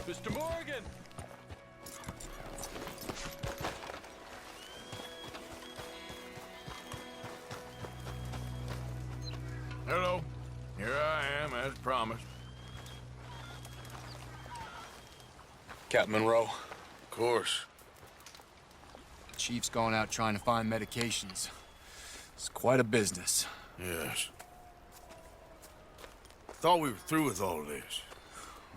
Mr. Morgan! Hello. Here I am, as promised. Captain Monroe, Of course. the Chief's gone out trying to find medications. It's quite a business. Yes. Thought we were through with all this.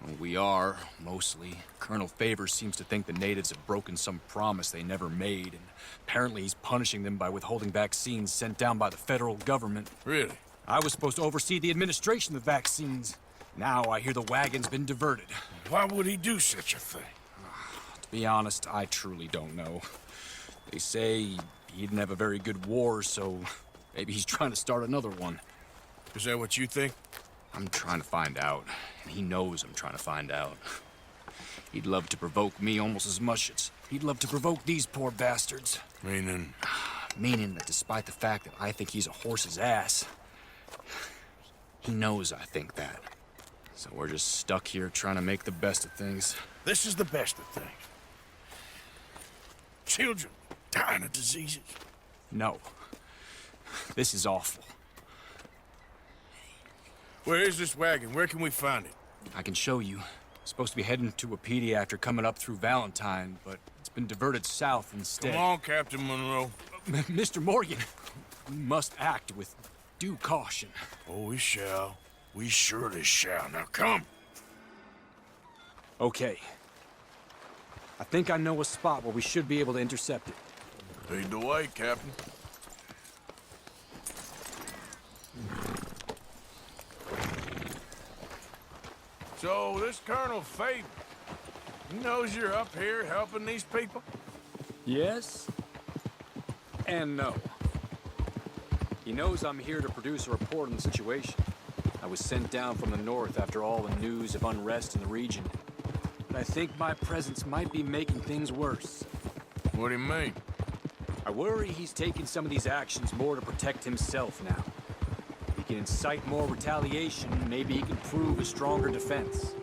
Well, we are, mostly. Colonel Favors seems to think the natives have broken some promise they never made, and apparently he's punishing them by withholding vaccines sent down by the federal government. Really? I was supposed to oversee the administration of the vaccines. Now I hear the wagon's been diverted. Why would he do such a thing? To be honest, I truly don't know. They say he didn't have a very good war, so maybe he's trying to start another one. Is that what you think? I'm trying to find out, and he knows I'm trying to find out. He'd love to provoke me almost as much as he'd love to provoke these poor bastards. Meaning? Meaning that despite the fact that I think he's a horse's ass, he knows I think that. So we're just stuck here trying to make the best of things. This is the best of things. Children dying of diseases. No. This is awful. Where is this wagon? Where can we find it? I can show you. Supposed to be heading to a PD after coming up through Valentine, but it's been diverted south instead. Come on, Captain Monroe. Mr. Morgan, we must act with due caution. Oh, we shall. We surely shall. Now come. Okay. I think I know a spot where we should be able to intercept it. Lead the way, Captain. So, this Colonel Favor, he knows you're up here helping these people? Yes and no. He knows I'm here to produce a report on the situation. I was sent down from the north after all the news of unrest in the region. But I think my presence might be making things worse. What do you mean? I worry he's taking some of these actions more to protect himself now. If he can incite more retaliation, maybe he can prove a stronger defense.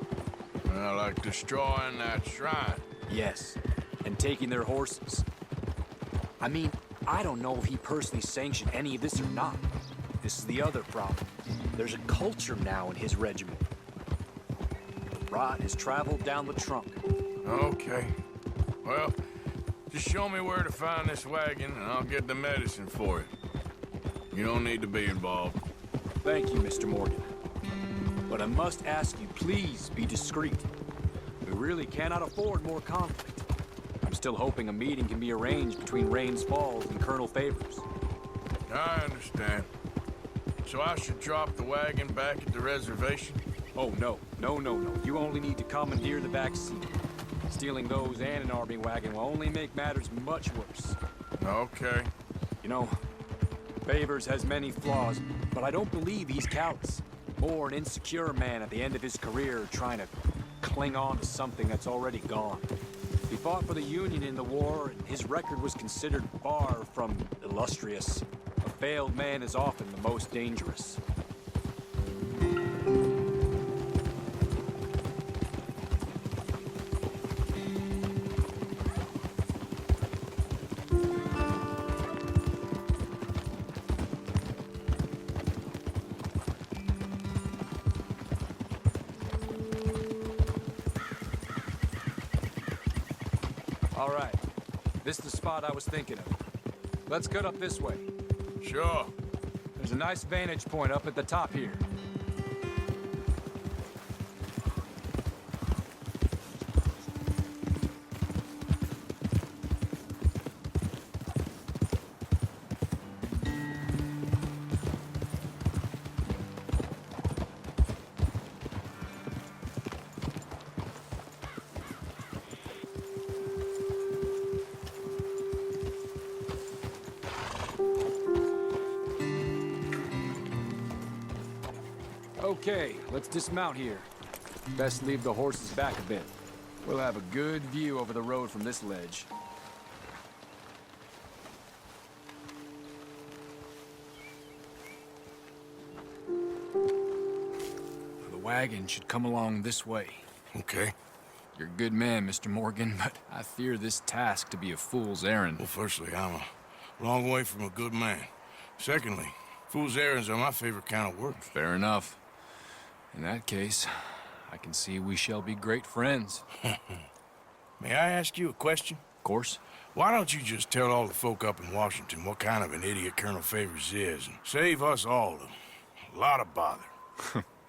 Well, like destroying that shrine. Yes, and taking their horses. I mean, I don't know if he personally sanctioned any of this or not. This is the other problem. There's a culture now in his regiment. The rot has traveled down the trunk. Okay. Well, just show me where to find this wagon, and I'll get the medicine for it. You don't need to be involved. Thank you, Mr. Morgan. But I must ask you, please be discreet. We really cannot afford more conflict. I'm still hoping a meeting can be arranged between Rains Falls and Colonel Favors. I understand. So I should drop the wagon back at the reservation? Oh, no. No. You only need to commandeer the back seat. Stealing those and an army wagon will only make matters much worse. Okay. You know, Favors has many flaws, but I don't believe he's callous. More an insecure man at the end of his career trying to cling on to something that's already gone. He fought for the Union in the war, and his record was considered far from illustrious. A failed man is often the most dangerous. All right. This is the spot I was thinking of. Let's cut up this way. Sure. There's a nice vantage point up at the top here. Okay, let's dismount here. Best leave the horses back a bit. We'll have a good view over the road from this ledge. The wagon should come along this way. Okay. You're a good man, Mr. Morgan, but I fear this task to be a fool's errand. Well, firstly, I'm a long way from a good man. Secondly, fool's errands are my favorite kind of work. Fair enough. In that case, I can see we shall be great friends. May I ask you a question? Of course. Why don't you just tell all the folk up in Washington what kind of an idiot Colonel Favors is and save us all a lot of bother?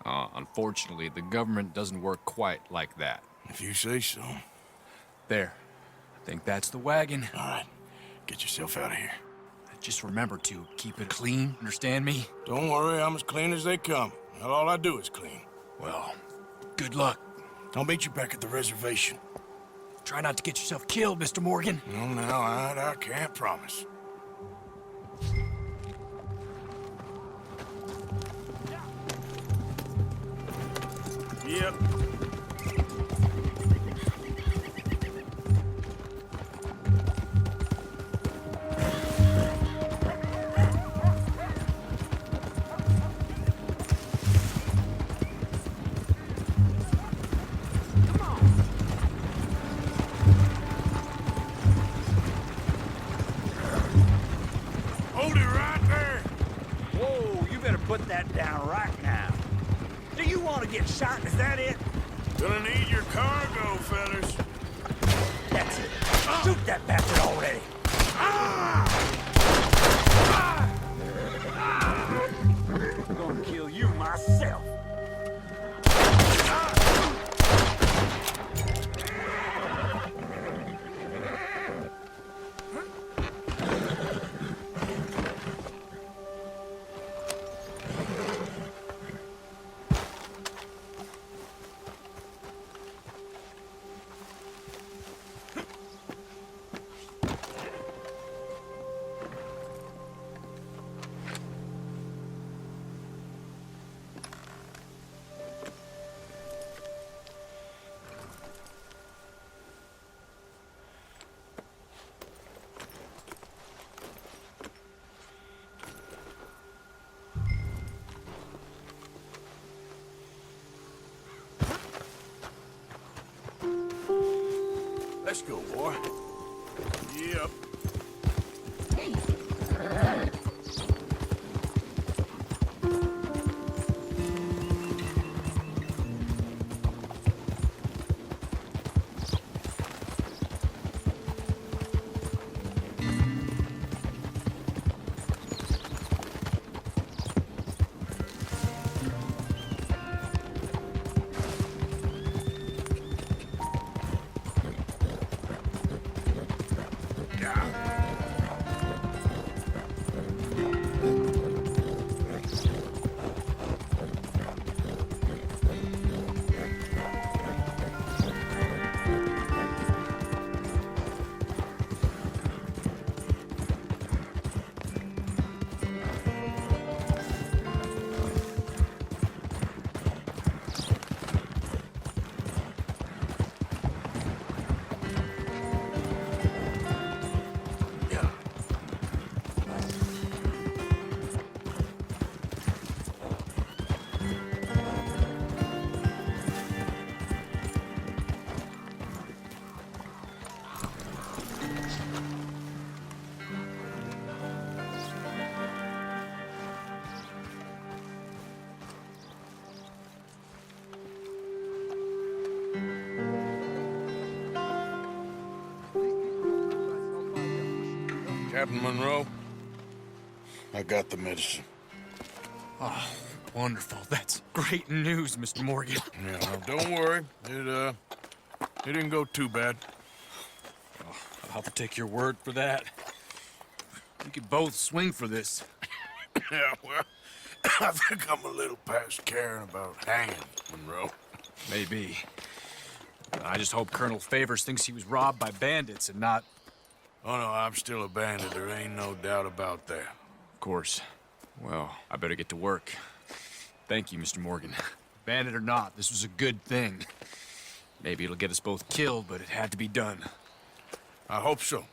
Unfortunately, the government doesn't work quite like that. If you say so. There. I think that's the wagon. All right. Get yourself out of here. Just remember to keep it clean, understand me? Don't worry, I'm as clean as they come. Not all I do is clean. Well, good luck. I'll meet you back at the reservation. Try not to get yourself killed, Mr. Morgan. No, I can't promise. Yep. Hold it right there. Whoa, you better put that down right now. Do you want to get shot? Is that it? Gonna need your cargo, fellas. That's it. Shoot that bastard already. I'm gonna kill you myself. Let's go, boy. Yep. Captain Monroe, I got the medicine. Oh, wonderful. That's great news, Mr. Morgan. Yeah, well, don't worry. It didn't go too bad. Oh, I'll have to take your word for that. We could both swing for this. Yeah, well, I think I'm a little past caring about hanging, Monroe. Maybe. I just hope Colonel Favors thinks he was robbed by bandits and not... Oh, no, I'm still a bandit. There ain't no doubt about that. Of course. Well, I better get to work. Thank you, Mr. Morgan. Bandit or not, this was a good thing. Maybe it'll get us both killed, but it had to be done. I hope so.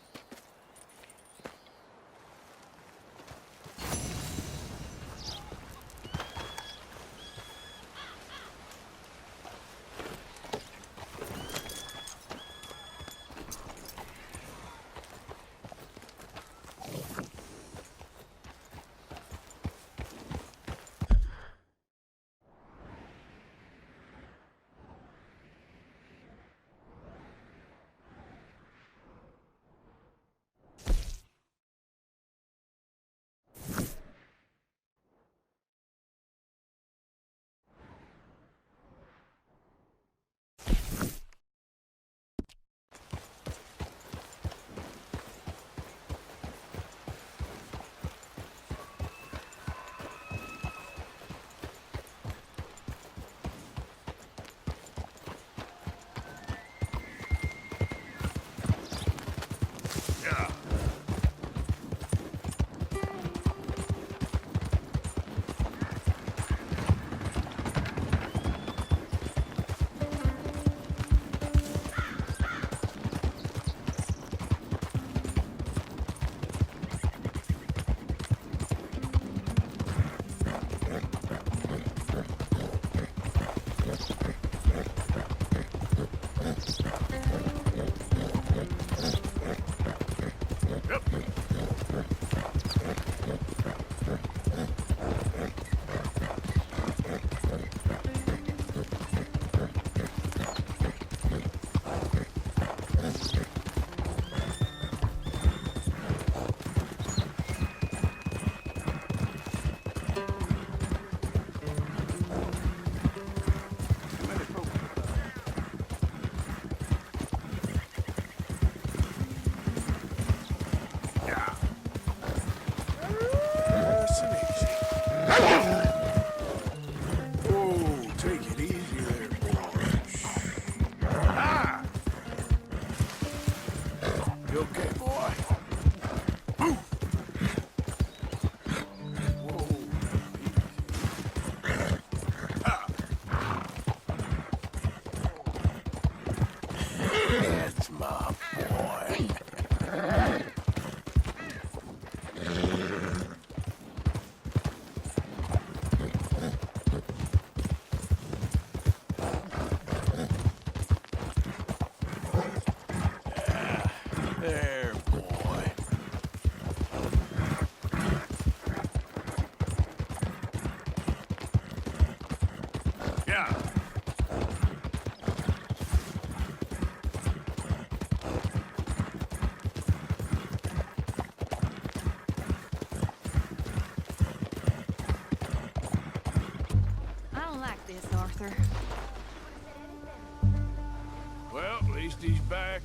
Well, at least he's back.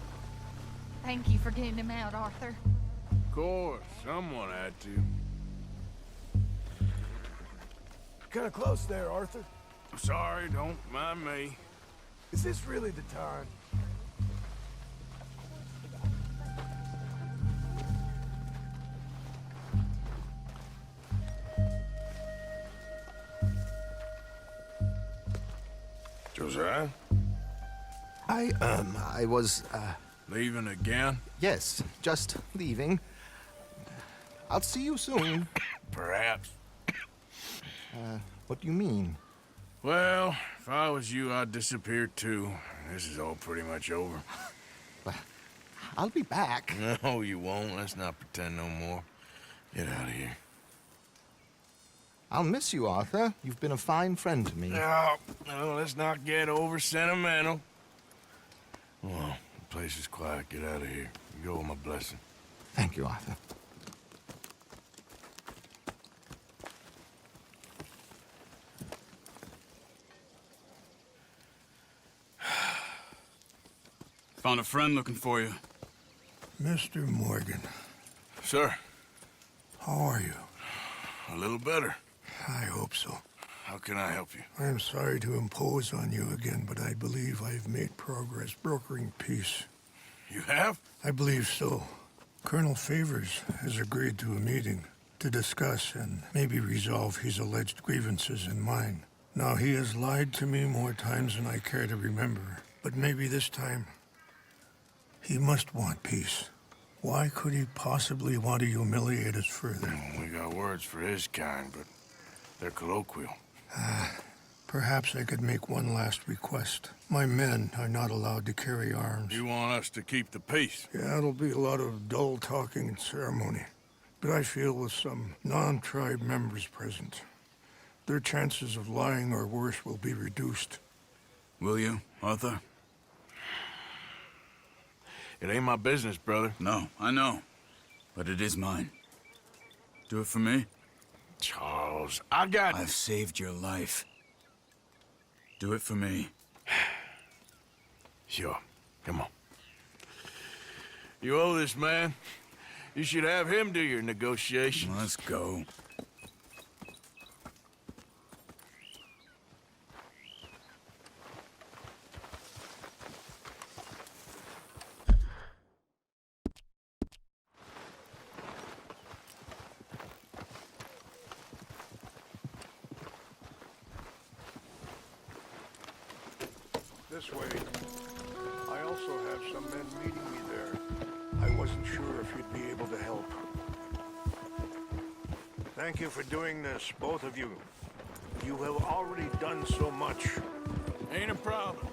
Thank you for getting him out, Arthur. Of course, someone had to. Kinda close there, Arthur. I'm sorry, don't mind me. Is this really the time? Josiah? I was, Leaving again? yes, just leaving. I'll see you soon. Perhaps. What do you mean? Well, if I was you, I'd disappear too. This is all pretty much over. I'll be back. No, you won't. Let's not pretend no more. Get out of here. I'll miss you, Arthur. You've been a fine friend to me. No, let's not get over sentimental. Well, the place is quiet. Get out of here. You go with my blessing. Thank you, Arthur. Found a friend looking for you. Mr. Morgan, Sir, how are you? a little better. I hope so. How can I help you? I'm sorry to impose on you again, but I believe I've made progress brokering peace. You have? I believe so. Colonel Favors has agreed to a meeting to discuss and maybe resolve his alleged grievances and mine. Now, he has lied to me more times than I care to remember, but maybe this time he must want peace. Why could he possibly want to humiliate us further? We got words for his kind, but they're colloquial. Perhaps I could make one last request. My men are not allowed to carry arms. You want us to keep the peace? Yeah, it'll be a lot of dull talking and ceremony. But I feel with some non-tribe members present, their chances of lying or worse will be reduced. Will you, Arthur? It ain't my business, brother. No, I know. But it is mine. Do it for me? Charles, I got... I've saved your life. Do it for me. Sure. Come on. You owe this man. You should have him do your negotiations. Let's go. This way. I also have some men meeting me there. I wasn't sure if you'd be able to help. Thank you for doing this, both of you. You have already done so much. Ain't a problem.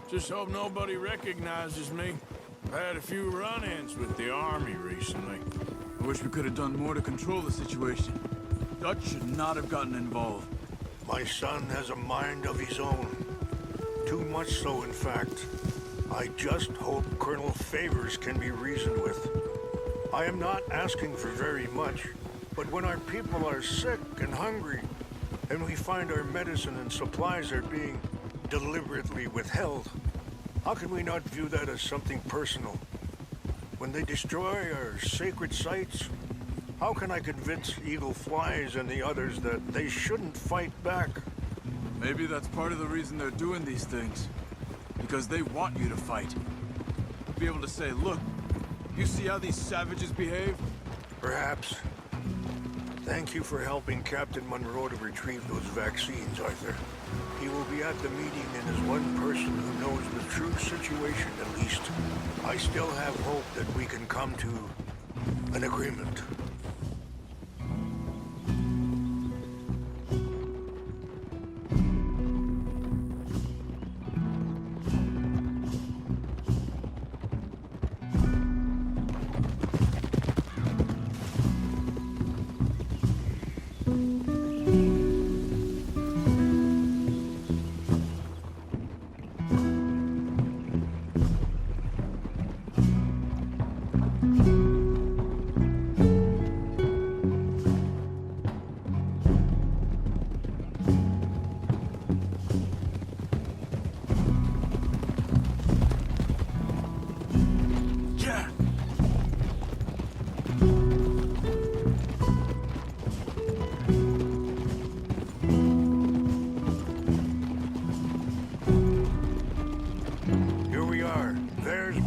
Just hope nobody recognizes me. I've had a few run-ins with the army recently. I wish we could have done more to control the situation. Dutch should not have gotten involved. My son has a mind of his own. Too much so, in fact. I just hope Colonel Favors can be reasoned with. I am not asking for very much, but when our people are sick and hungry, and we find our medicine and supplies are being deliberately withheld, how can we not view that as something personal? When they destroy our sacred sites, how can I convince Eagle Flies and the others that they shouldn't fight back? Maybe that's part of the reason they're doing these things. Because they want you to fight. Be able to say, look, you see how these savages behave? Perhaps. Thank you for helping Captain Monroe to retrieve those vaccines, Arthur. He will be at the meeting and is one person who knows the true situation at least. I still have hope that we can come to an agreement.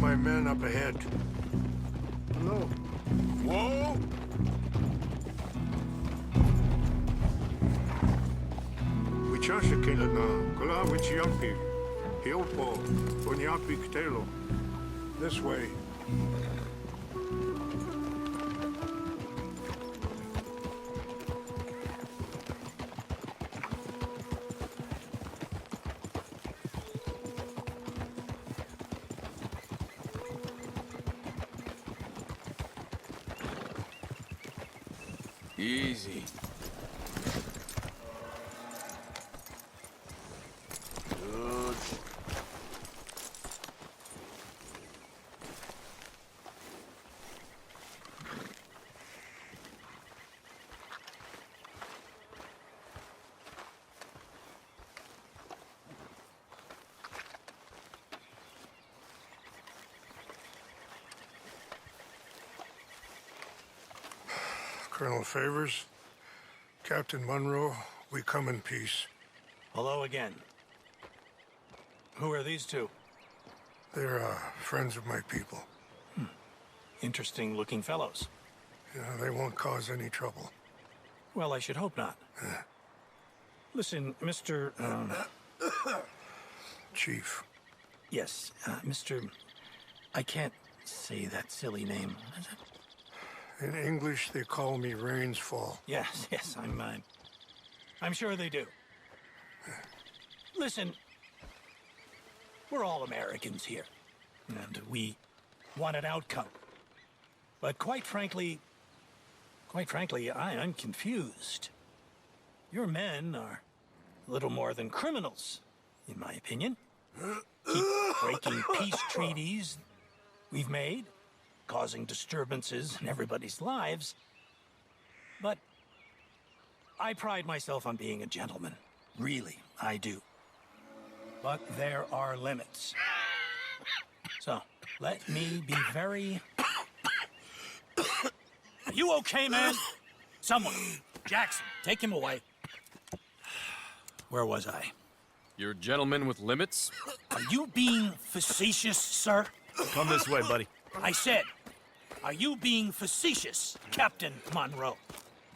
my men up ahead. No. Whoa! Wichashakila na, kula wichiampi, hilpo, bunyapi ktelo. This way. Easy. Good. Colonel Favors, Captain Monroe, we come in peace. Hello again. Who are these two? They're friends of my people. Interesting looking fellows. Yeah, they won't cause any trouble. Well, I should hope not. Listen, Mr. Chief. Yes, Mr. I can't say that silly name. Is it? In English, they call me Rainsfall. Yes, I'm sure they do. Listen, we're all Americans here, and we want an outcome. But quite frankly, I'm confused. Your men are a little more than criminals, in my opinion. Keep breaking peace treaties we've made, causing disturbances in everybody's lives. But I pride myself on being a gentleman. Really, I do. But there are limits. So, let me be very... Are you okay, man? Someone. Jackson, take him away. Where was I? You're a gentleman with limits? Are you being facetious, sir? Come this way, buddy. I said, are you being facetious, Captain Monroe?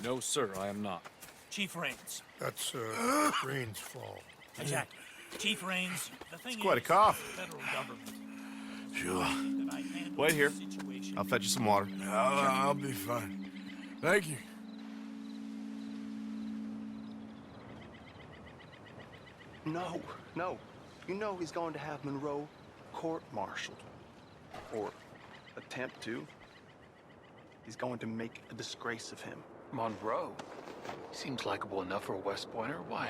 No, sir, I am not. Chief Raines. That's Rainsfall. Exactly. Chief Raines, the thing quite a is, cough. the federal government. Sure. that I handle Wait here. the situation. I'll fetch you some water. I'll be fine. Thank you. No. You know he's going to have Monroe court-martialed. Or attempt to. He's going to make a disgrace of him. Monroe? Seems likable enough for a West Pointer. Why?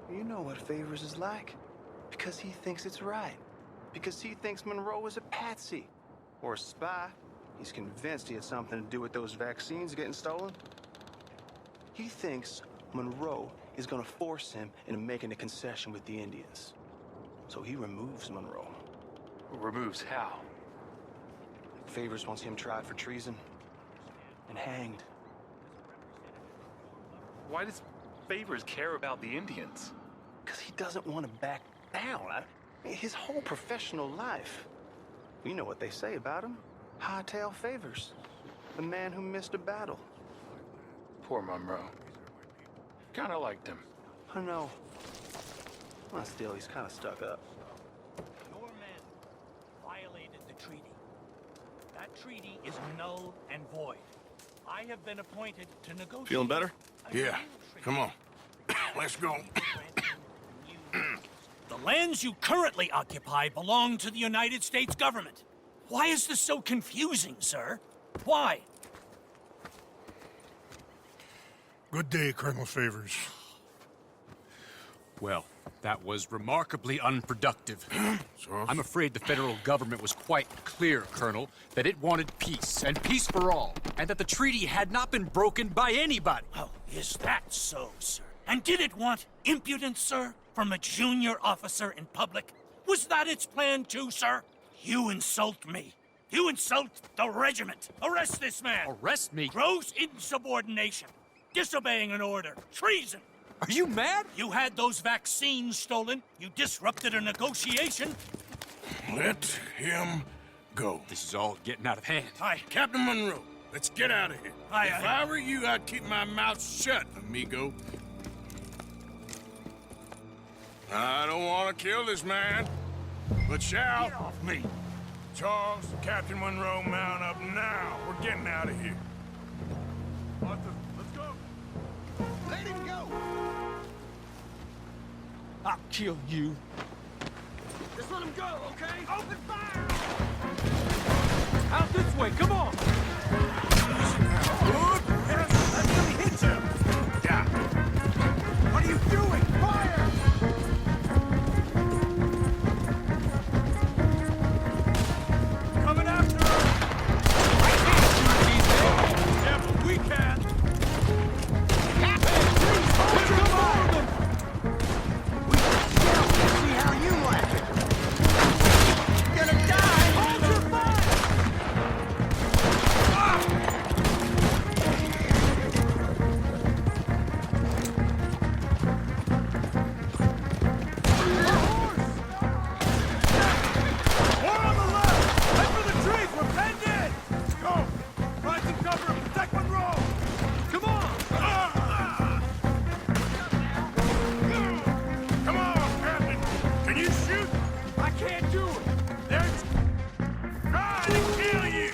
You know what Favors is like. Because he thinks it's right. Because he thinks Monroe is a patsy. Or a spy. He's convinced he had something to do with those vaccines getting stolen. He thinks Monroe is gonna force him into making a concession with the Indians. So he removes Monroe. Removes how? Favors wants him tried for treason and hanged. Why does Favors care about the Indians? Because he doesn't want to back down. His whole professional life. You know what they say about him. Hightail Favors. The man who missed a battle. Poor Monroe. Kinda liked him. I know. Well, still, he's kind of stuck up. Your men violated the treaty. That treaty is null and void. I have been appointed to negotiate. Feeling better? Yeah. Come on. Let's go. The lands you currently occupy belong to the United States government. Why is this so confusing, sir? Why? Good day, Colonel Favors. Well, that was remarkably unproductive. So? I'm afraid the federal government was quite clear, Colonel, that it wanted peace, and peace for all, and that the treaty had not been broken by anybody. Oh, is that so, sir? And did it want impudence, sir, from a junior officer in public? Was that its plan too, sir? You insult me. You insult the regiment. Arrest this man. Arrest me? Gross insubordination. Disobeying an order. Treason. Are you mad? You had those vaccines stolen. You disrupted a negotiation. Let him go. This is all getting out of hand. Hi, Captain Monroe. Let's get out of here. If I were you, I'd keep my mouth shut, amigo. I don't want to kill this man, but shall. Get off me! Charles, Captain Monroe, mount up now. We're getting out of here. Arthur, let's go. Let him go! I'll kill you. Just let him go, okay? Open fire! Out this way, come on! Let me hit him! Yeah. What are you doing? Fire! Coming after her! I can't shoot these men! Yeah, but we can! Put your fire on them! See how you like it! You're gonna die! Hold your fire! More on the left! Head for the trees! We're penned in! Go! Find some cover and protect Monroe! Come on! Come on, Captain. Can you shoot? I can't do it! There's trying to kill you.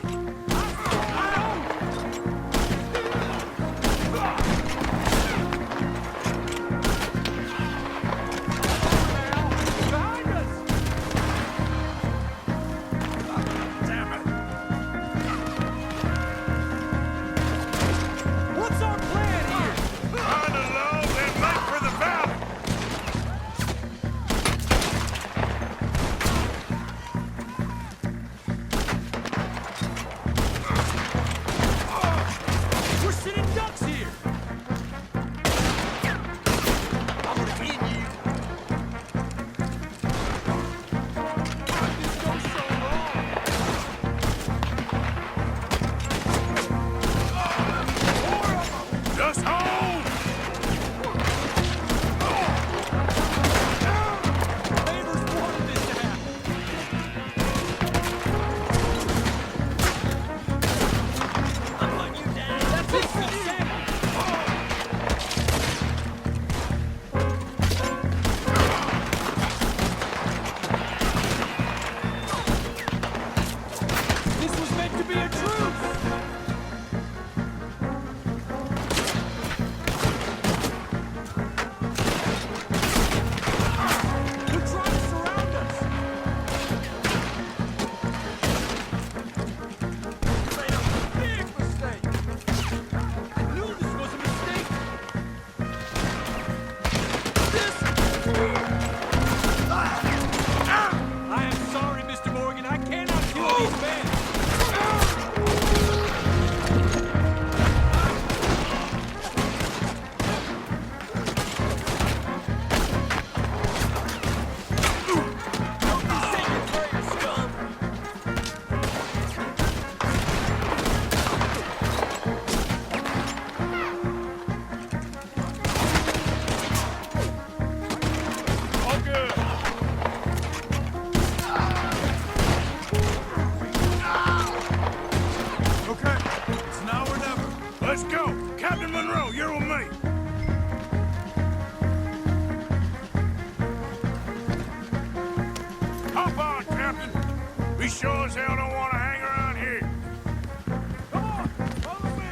Behind us! Damn it. What's our plan here? Find the lows and make for the valley. We're sitting ducks here! I'm gonna hit you! This goes so wrong! Just hold. Favors wanted this to happen! I'm letting you down! That's it, Sam! This was meant to be a truce! They're trying to surround us! Made a big mistake! I knew this was a mistake! I am sorry, Mr. Morgan. I cannot kill these men! Say your prayers, scum! All good. Okay, it's now or never. Let's go. Captain Monroe, you're with me. Hop on, Captain. We sure as hell don't want to hang around here. Come on, follow me!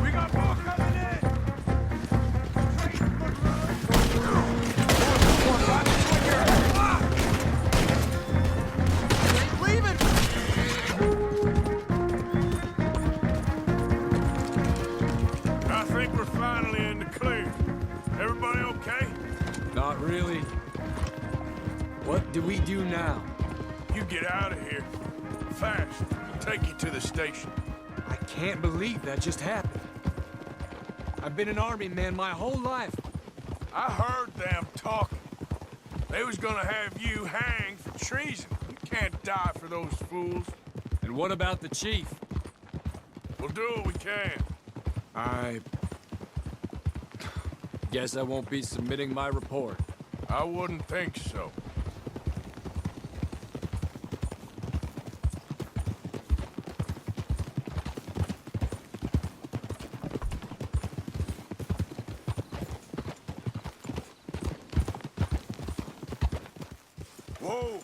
We got more coming in! I think we're finally in the clear. Everybody okay? Not really. What do we do now? You get out of here. Fast. I'll take you to the station. I can't believe that just happened. I've been an army man my whole life. I heard them talking. They was gonna have you hanged for treason. You can't die for those fools. And what about the chief? We'll do what we can. I Guess I won't be submitting my report. I wouldn't think so. Whoa!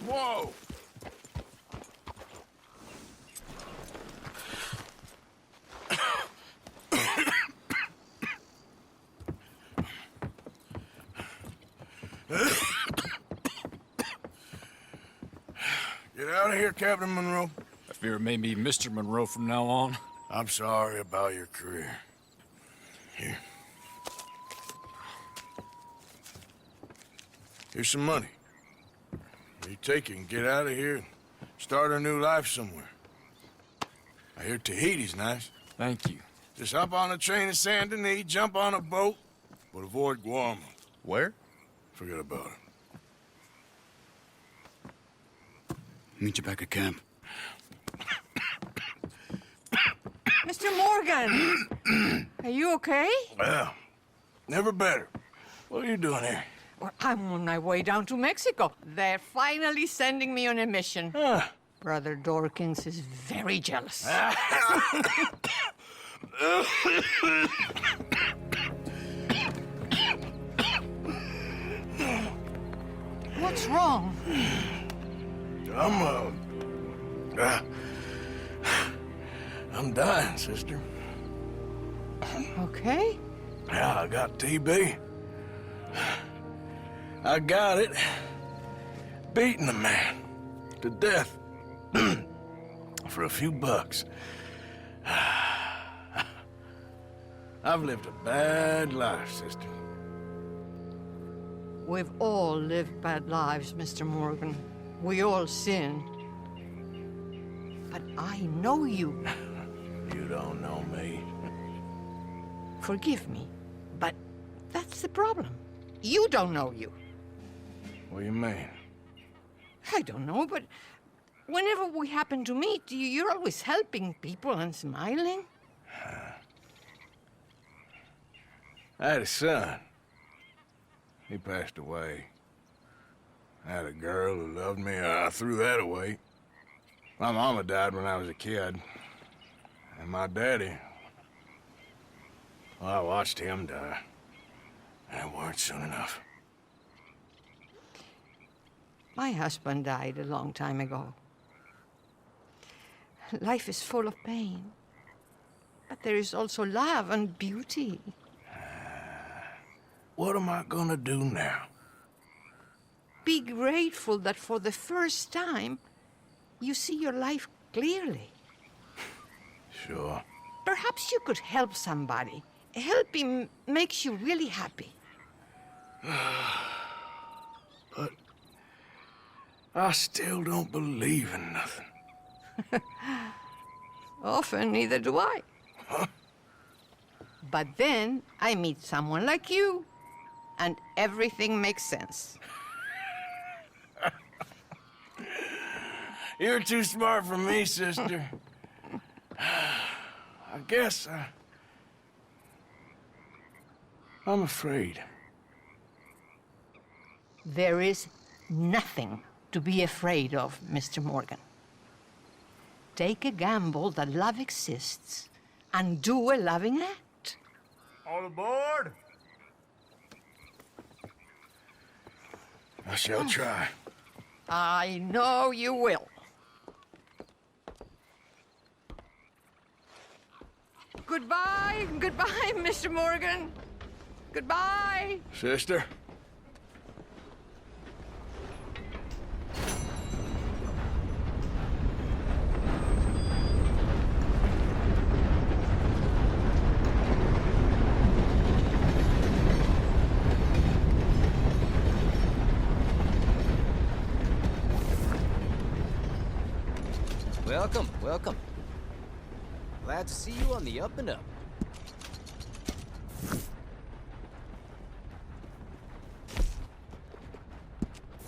Whoa! Get out of here, Captain Monroe. I fear it may be Mr. Monroe from now on. I'm sorry about your career. Here. Here's some money. You take it and get out of here and start a new life somewhere. I hear Tahiti's nice. Thank you. Just hop on a train to Saint Denis, jump on a boat, but avoid Guam. Where? Forget about it. Meet you back at camp. Mr. Morgan! Are you okay? Well, never better. What are you doing here? Well, I'm on my way down to Mexico. They're finally sending me on a mission. Brother Dorkins is very jealous. What's wrong? I'm dying, sister. Okay. Yeah, I got TB. I got it. Beating a man to death for a few bucks. I've lived a bad life, sister. We've all lived bad lives, Mr. Morgan. We all sin. But I know you. You don't know me. Forgive me, but that's the problem. You don't know you. What do you mean? I don't know, but whenever we happen to meet, you're always helping people and smiling. I had a son. He passed away. I had a girl who loved me. I threw that away. My mama died when I was a kid. And my daddy, well, I watched him die. And it weren't soon enough. My husband died a long time ago. Life is full of pain. But there is also love and beauty. What am I gonna do now? Be grateful that for the first time, you see your life clearly. Sure. Perhaps you could help somebody. Helping makes you really happy. But I still don't believe in nothing. Often, neither do I. Huh? But then I meet someone like you, and everything makes sense. You're too smart for me, sister. I guess I'm afraid. There is nothing to be afraid of, Mr. Morgan. Take a gamble that love exists and do a loving act. All aboard! I shall try. I know you will. Goodbye, goodbye, Mr. Morgan. Goodbye. Sister? Welcome, welcome. Glad to see you on the up and up.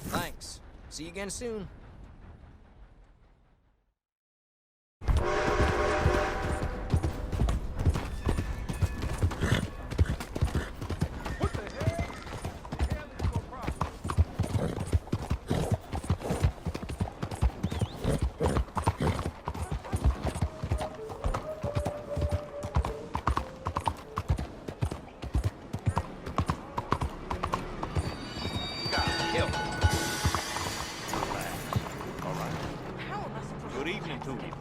Thanks. See you again soon. to him.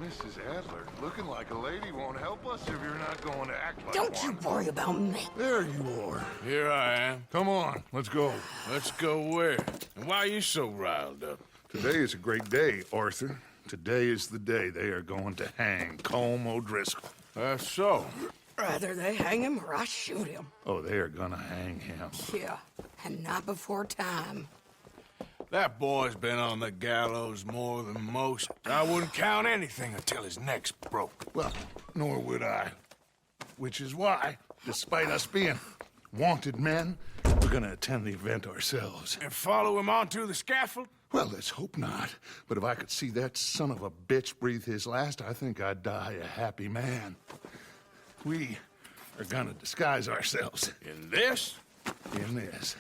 Mrs. Adler, looking like a lady won't help us if you're not going to act like Don't you worry about me. There you are. Here I am. Come on, let's go. Let's go where? And why are you so riled up? Today is a great day, Arthur. Today is the day they are going to hang Colm O'Driscoll. That's so. Rather they hang him or I shoot him. Oh, they are gonna hang him. Yeah, and not before time. That boy's been on the gallows more than most. I wouldn't count anything until his neck's broke. Well, nor would I. Which is why, despite us being wanted men, we're gonna attend the event ourselves. And follow him onto the scaffold? Well, let's hope not. But if I could see that son of a bitch breathe his last, I think I'd die a happy man. We are gonna disguise ourselves. In this? In this.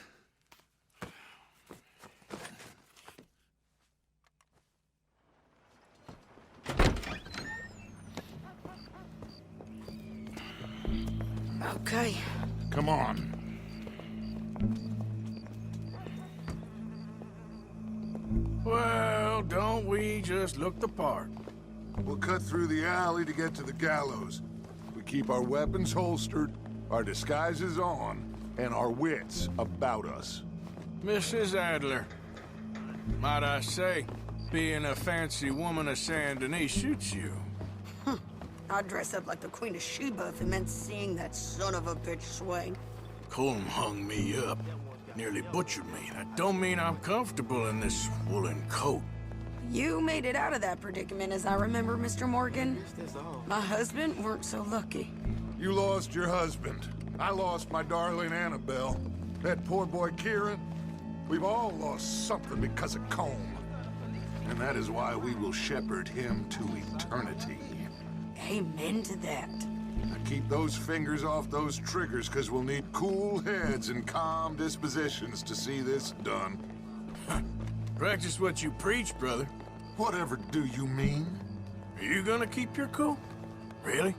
Okay. Come on. Well, don't we just look the part? We'll cut through the alley to get to the gallows. We keep our weapons holstered, our disguises on, and our wits about us. Mrs. Adler, might I say, being a fancy woman of Saint Denis suits you. I'd dress up like the Queen of Sheba if it meant seeing that son of a bitch swing. Colm hung me up, nearly butchered me. That don't mean I'm comfortable in this woolen coat. You made it out of that predicament, as I remember, Mr. Morgan. My husband weren't so lucky. You lost your husband. I lost my darling Annabelle. That poor boy Kieran. We've all lost something because of Colm. And that is why we will shepherd him to eternity. Amen to that. Now keep those fingers off those triggers, because we'll need cool heads and calm dispositions to see this done. Practice what you preach, brother. Whatever do you mean? Are you gonna keep your cool? Really?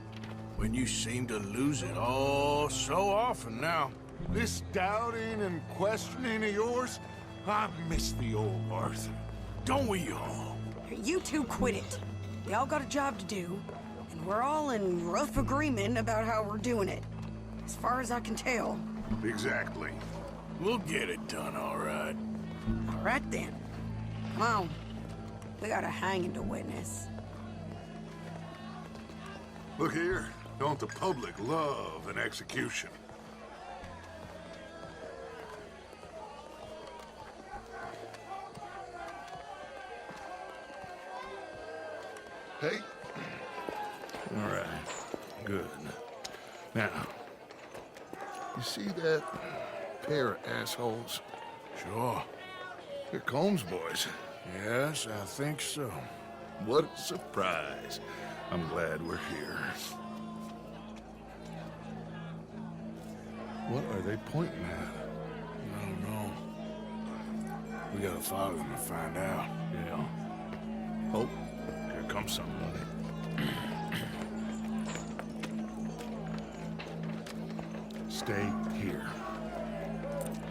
When you seem to lose it all so often now. This doubting and questioning of yours, I miss the old Arthur. Don't we all? You two quit it. We all got a job to do, and we're all in rough agreement about how we're doing it. As far as I can tell. Exactly. We'll get it done, all right. All right, then. Come on. We got a hanging to witness. Look here. Don't the public love an execution? Hey? All right. Good. Now, you see that pair of assholes? Sure. They're Colm's boys. Yes, I think so. What a surprise. I'm glad we're here. What are they pointing at? I don't know. We gotta follow them and find out. Yeah. Oh, here comes somebody. Stay here.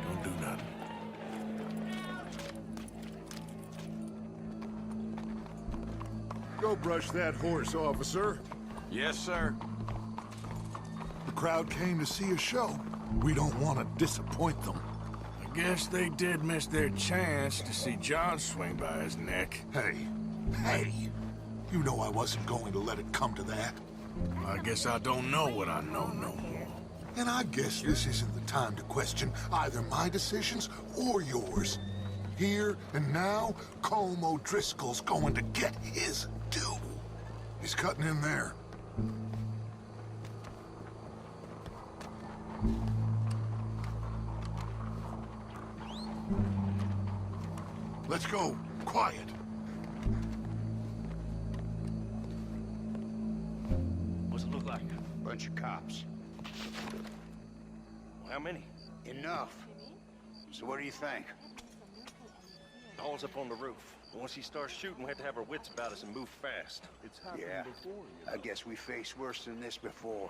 Don't do nothing. Go brush that horse, officer. Yes, sir. The crowd came to see a show. We don't want to disappoint them. I guess they did miss their chance to see John swing by his neck. Hey, you know I wasn't going to let it come to that. I guess I don't know what I know no more. And I guess this isn't the time to question either my decisions or yours. Here and now, Colm O'Driscoll's going to get his due. He's cutting in there. Let's go. Quiet. What's it look like? Bunch of cops. How many? Enough. So what do you think? Paul's up on the roof. Once he starts shooting, we have to have our wits about us and move fast. It's happened before, you know. I guess we faced worse than this before.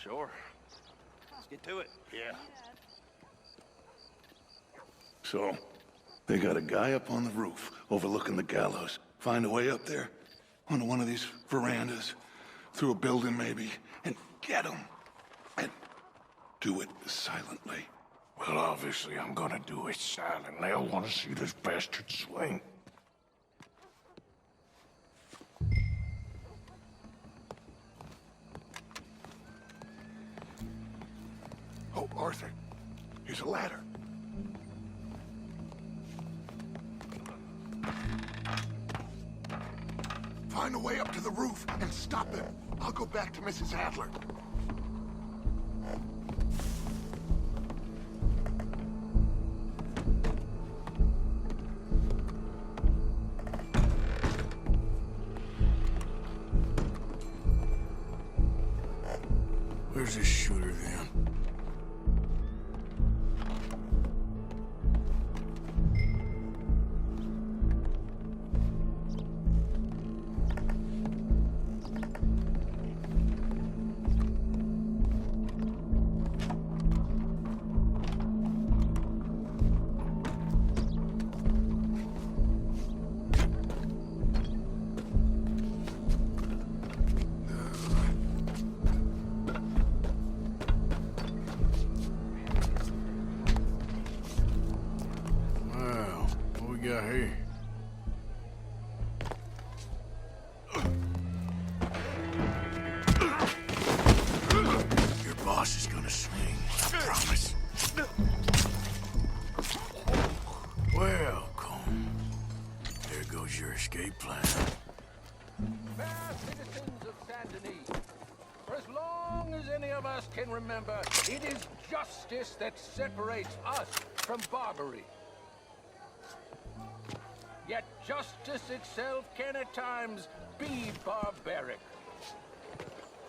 Sure. Let's get to it. Yeah. So, they got a guy up on the roof overlooking the gallows. Find a way up there, onto one of these verandas, through a building maybe, and get them. And do it silently. Well, obviously I'm gonna do it silently. I want to see this bastard swing. Oh, Arthur, here's a ladder. Find a way up to the roof and stop him. I'll go back to Mrs. Adler. Where's this shooter then? Got here. Your boss is gonna swing, I promise. Welcome. There goes your escape plan. Fair citizens of Saint Denis, for as long as any of us can remember, it is justice that separates us from Barbary. Yet justice itself can at times be barbaric.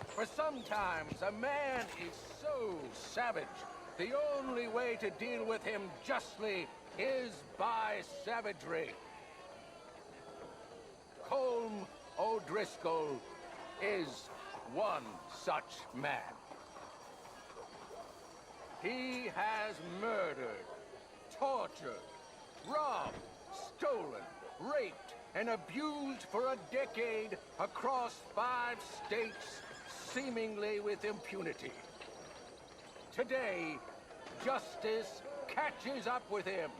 For sometimes a man is so savage, the only way to deal with him justly is by savagery. Colm O'Driscoll is one such man. He has murdered, tortured, robbed, stolen, raped, and abused for a decade across 5 states, seemingly with impunity. Today, justice catches up with him.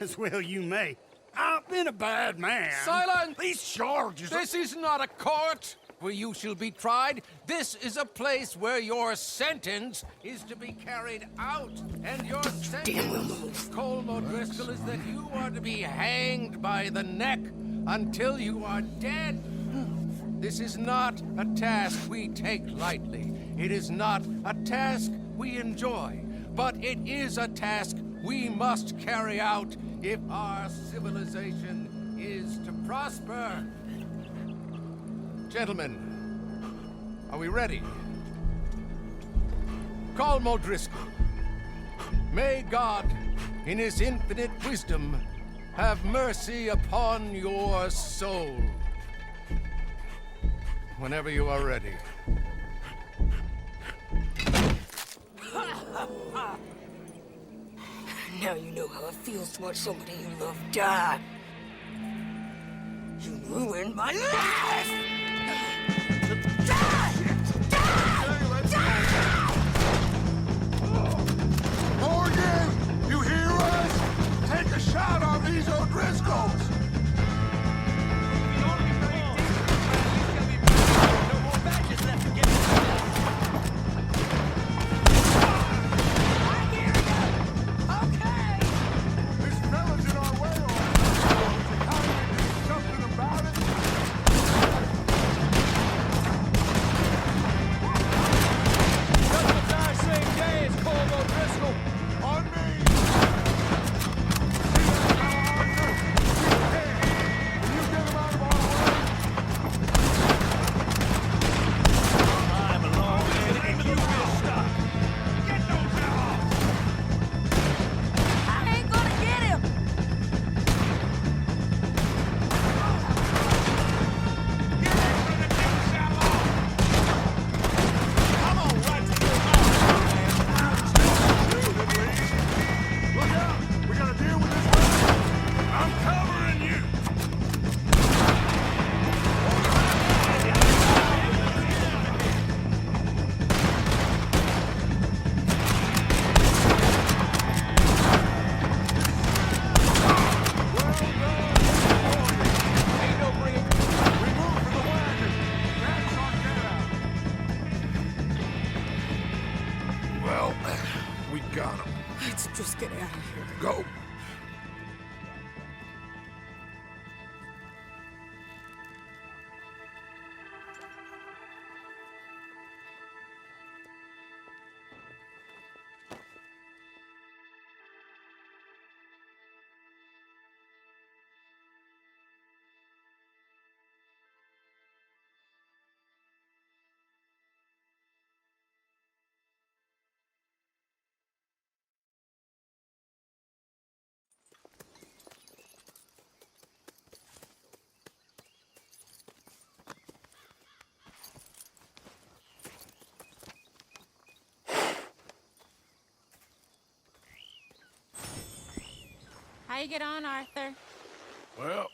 As well you may. I've been a bad man. Silence! These charges... This is not a court where you shall be tried. This is a place where your sentence is to be carried out. And your sentence, Colm O'Driscoll, is that you are to be hanged by the neck until you are dead. This is not a task we take lightly. It is not a task we enjoy. But it is a task we must carry out if our civilization is to prosper. Gentlemen, are we ready? Colm O'Driscoll, may God, in his infinite wisdom, have mercy upon your soul. Whenever you are ready. Now you know how it feels to watch somebody you love die. You ruined my life! Morgan, you hear us? Take a shot on these O'Driscolls! you get on, Arthur? Well,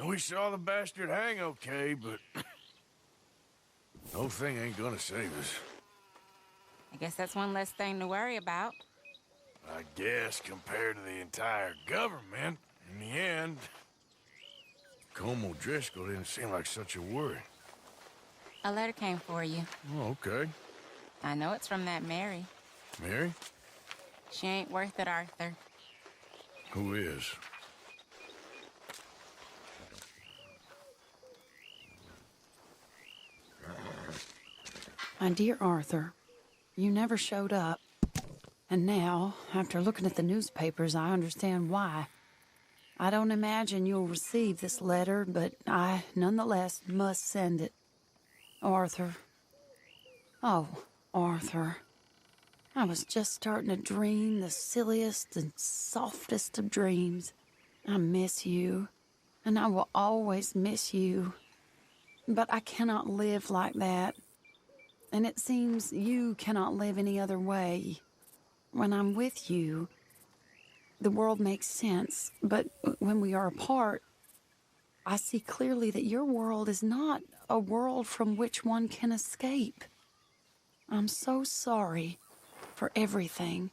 we saw the bastard hang okay, but the whole thing ain't gonna save us. I guess that's one less thing to worry about. I guess compared to the entire government, in the end, Colm O'Driscoll didn't seem like such a worry. A letter came for you. Oh, okay. I know it's from that Mary. Mary? She ain't worth it, Arthur. Who is? My dear Arthur, you never showed up. And now, after looking at the newspapers, I understand why. I don't imagine you'll receive this letter, but I, nonetheless, must send it. Arthur. Oh, Arthur. I was just starting to dream the silliest and softest of dreams. I miss you, and I will always miss you. But I cannot live like that. And it seems you cannot live any other way. When I'm with you, the world makes sense. But when we are apart, I see clearly that your world is not a world from which one can escape. I'm so sorry for everything.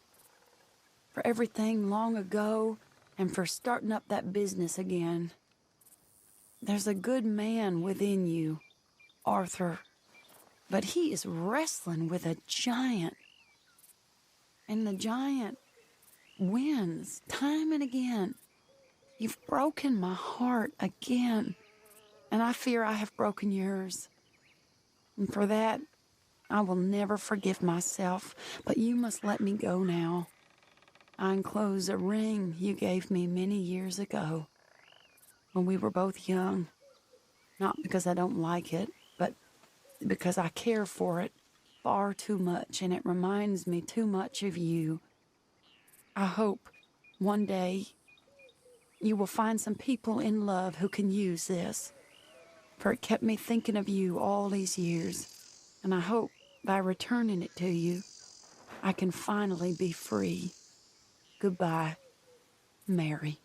For everything long ago, and for starting up that business again. There's a good man within you, Arthur. But he is wrestling with a giant. And the giant wins time and again. You've broken my heart again. And I fear I have broken yours. And for that, I will never forgive myself. But you must let me go now. I enclose a ring you gave me many years ago, when we were both young. Not because I don't like it, but because I care for it far too much, and it reminds me too much of you. I hope one day you will find some people in love who can use this, for it kept me thinking of you all these years, and I hope by returning it to you, I can finally be free. Goodbye, Mary.